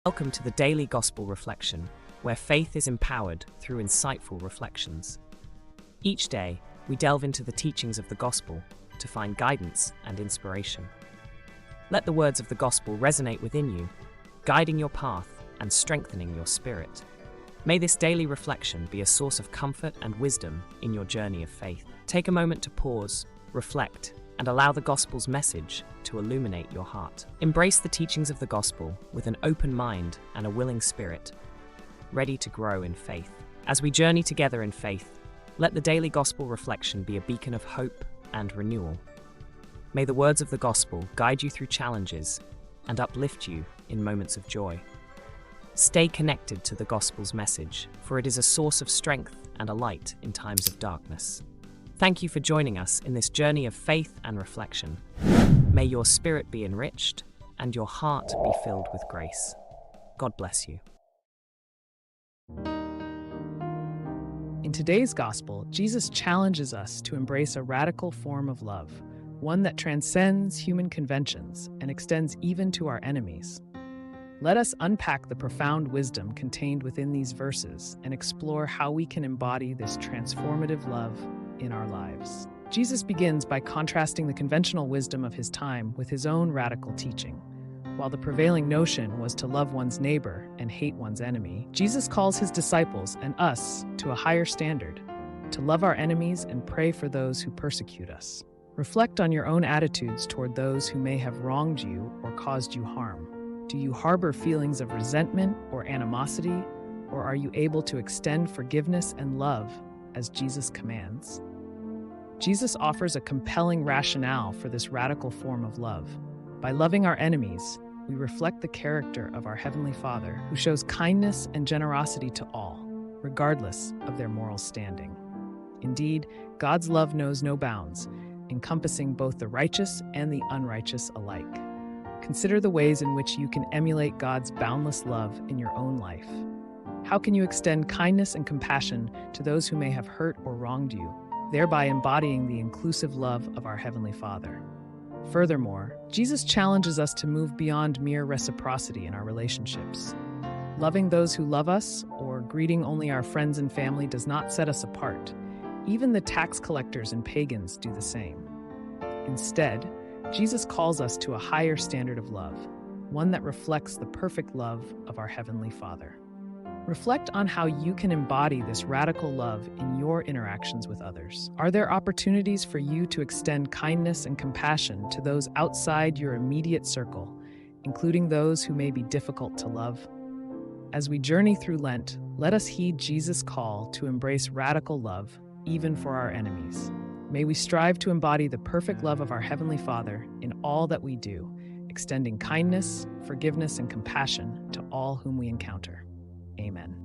Welcome to the Daily Gospel Reflection, where faith is empowered through insightful reflections. Each day, we delve into the teachings of the Gospel to find guidance and inspiration. Let the words of the Gospel resonate within you, guiding your path and strengthening your spirit. May this daily reflection be a source of comfort and wisdom in your journey of faith. Take a moment to pause, reflect, and allow the Gospel's message to illuminate your heart. Embrace the teachings of the Gospel with an open mind and a willing spirit, ready to grow in faith. As we journey together in faith, let the daily Gospel reflection be a beacon of hope and renewal. May the words of the Gospel guide you through challenges and uplift you in moments of joy. Stay connected to the Gospel's message, for it is a source of strength and a light in times of darkness. Thank you for joining us in this journey of faith and reflection. May your spirit be enriched and your heart be filled with grace. God bless you. In today's gospel, Jesus challenges us to embrace a radical form of love, one that transcends human conventions and extends even to our enemies. Let us unpack the profound wisdom contained within these verses and explore how we can embody this transformative love in our lives. Jesus begins by contrasting the conventional wisdom of his time with his own radical teaching. While the prevailing notion was to love one's neighbor and hate one's enemy, Jesus calls his disciples and us to a higher standard, to love our enemies and pray for those who persecute us. Reflect on your own attitudes toward those who may have wronged you or caused you harm. Do you harbor feelings of resentment or animosity, or are you able to extend forgiveness and love as Jesus commands? Jesus offers a compelling rationale for this radical form of love. By loving our enemies, we reflect the character of our Heavenly Father, who shows kindness and generosity to all, regardless of their moral standing. Indeed, God's love knows no bounds, encompassing both the righteous and the unrighteous alike. Consider the ways in which you can emulate God's boundless love in your own life. How can you extend kindness and compassion to those who may have hurt or wronged you, thereby embodying the inclusive love of our Heavenly Father? Furthermore, Jesus challenges us to move beyond mere reciprocity in our relationships. Loving those who love us or greeting only our friends and family does not set us apart. Even the tax collectors and pagans do the same. Instead, Jesus calls us to a higher standard of love, one that reflects the perfect love of our Heavenly Father. Reflect on how you can embody this radical love in your interactions with others. Are there opportunities for you to extend kindness and compassion to those outside your immediate circle, including those who may be difficult to love? As we journey through Lent, let us heed Jesus' call to embrace radical love, even for our enemies. May we strive to embody the perfect love of our Heavenly Father in all that we do, extending kindness, forgiveness, and compassion to all whom we encounter. Amen.